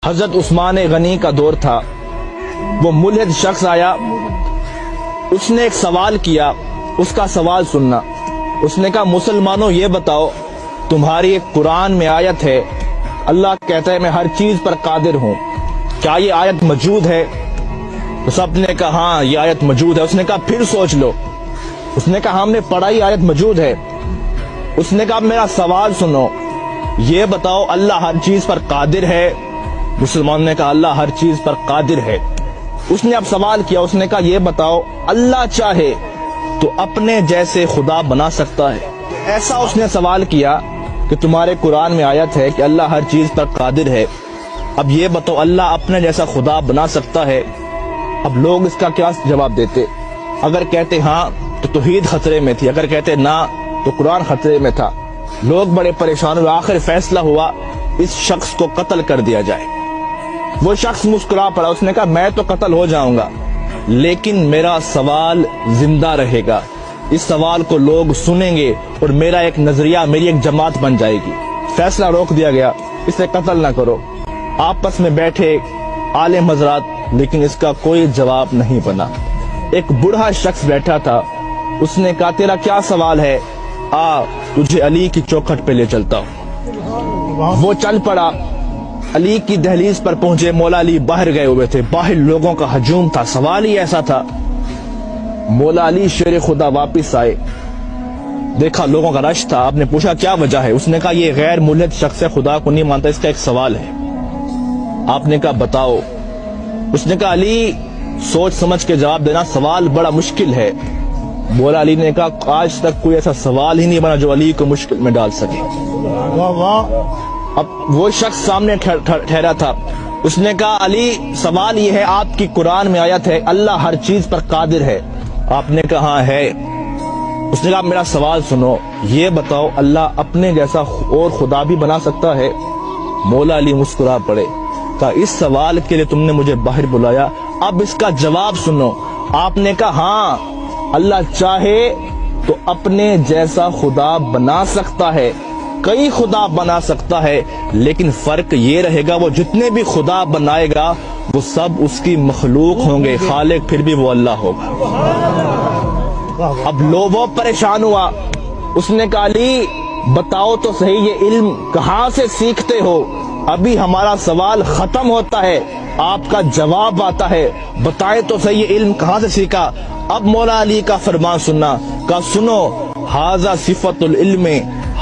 حضرت عثمان غنی کا دور تھا، وہ ملحد شخص آیا، اس نے ایک سوال کیا، اس کا سوال سننا۔ اس نے کہا مسلمانوں یہ بتاؤ، تمہاری ایک قرآن میں آیت ہے، اللہ کہتا ہے میں ہر چیز پر قادر ہوں، کیا یہ آیت موجود ہے؟ تو سب نے کہا ہاں یہ آیت موجود ہے۔ اس نے کہا پھر سوچ لو۔ اس نے کہا ہم نے پڑھا یہ آیت موجود ہے۔ اس نے کہا میرا سوال سنو، یہ بتاؤ اللہ ہر چیز پر قادر ہے؟ مسلمان نے کہا اللہ ہر چیز پر قادر ہے۔ اس نے اب سوال کیا، اس نے کہا یہ بتاؤ اللہ چاہے تو اپنے جیسے خدا بنا سکتا ہے؟ ایسا اس نے سوال کیا کہ تمہارے قرآن میں آیت ہے کہ اللہ ہر چیز پر قادر ہے، اب یہ بتاؤ اللہ اپنے جیسا خدا بنا سکتا ہے؟ اب لوگ اس کا کیا جواب دیتے؟ اگر کہتے ہاں تو توحید خطرے میں تھی، اگر کہتے نہ تو قرآن خطرے میں تھا۔ لوگ بڑے پریشان ہوئے، آخر فیصلہ ہوا اس شخص کو قتل کر دیا جائے۔ وہ شخص مسکرا پڑا، اس نے کہا میں تو قتل ہو جاؤں گا لیکن میرا سوال زندہ رہے گا، اس سوال کو لوگ سنیں گے اور میرا ایک نظریہ، میری ایک جماعت بن جائے گی۔ فیصلہ روک دیا گیا، اسے قتل نہ کرو۔ آپس میں بیٹھے عالم حضرات، لیکن اس کا کوئی جواب نہیں بنا۔ ایک بوڑھا شخص بیٹھا تھا، اس نے کہا تیرا کیا سوال ہے؟ آ تجھے علی کی چوکھٹ پہ لے چلتا ہوں۔ وہ چل پڑا، علی کی دہلیز پر پہنچے، مولا علی باہر گئے ہوئے تھے، باہر لوگوں کا ہجوم تھا، سوال ہی ایسا تھا۔ مولا علی شیر خدا واپس آئے، دیکھا لوگوں کا رش تھا، آپ نے پوچھا کیا وجہ ہے؟ اس نے کہا یہ غیر ملحد شخص خدا کو نہیں مانتا، اس کا ایک سوال ہے۔ آپ نے کہا بتاؤ۔ اس نے کہا علی سوچ سمجھ کے جواب دینا، سوال بڑا مشکل ہے۔ مولا علی نے کہا آج تک کوئی ایسا سوال ہی نہیں بنا جو علی کو مشکل میں ڈال سکے۔ اب وہ شخص سامنے ٹھہرا تھا، اس نے کہا علی سوال یہ ہے، آپ کی قرآن میں آیت ہے اللہ ہر چیز پر قادر ہے؟ آپ نے کہا ہاں ہے۔ اس نے کہا میرا سوال سنو، یہ بتاؤ اللہ اپنے جیسا اور خدا بھی بنا سکتا ہے؟ مولا علی مسکرا پڑے، کہا اس سوال کے لیے تم نے مجھے باہر بلایا، اب اس کا جواب سنو۔ آپ نے کہا ہاں اللہ چاہے تو اپنے جیسا خدا بنا سکتا ہے، کئی خدا بنا سکتا ہے، لیکن فرق یہ رہے گا وہ جتنے بھی خدا بنائے گا وہ سب اس کی مخلوق ہوں گے، خالق پھر بھی وہ اللہ ہوگا۔ اب لوگوں پریشان ہوا، اس نے کہا علی بتاؤ تو صحیح یہ علم کہاں سے سیکھتے ہو؟ ابھی ہمارا سوال ختم ہوتا ہے، آپ کا جواب آتا ہے، بتائیں تو صحیح یہ علم کہاں سے سیکھا؟ اب مولا علی کا فرمان سننا، کہا سنو ھذا صفت العلم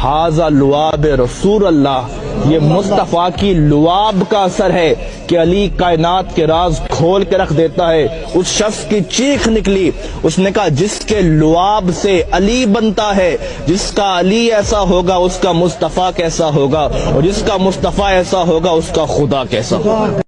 ھذا لعاب رسول اللہ، یہ مصطفیٰ کی لعاب کا اثر ہے کہ علی کائنات کے راز کھول کے رکھ دیتا ہے۔ اس شخص کی چیخ نکلی، اس نے کہا جس کے لعاب سے علی بنتا ہے، جس کا علی ایسا ہوگا اس کا مصطفیٰ کیسا ہوگا، اور جس کا مصطفیٰ ایسا ہوگا اس کا خدا کیسا ہوگا۔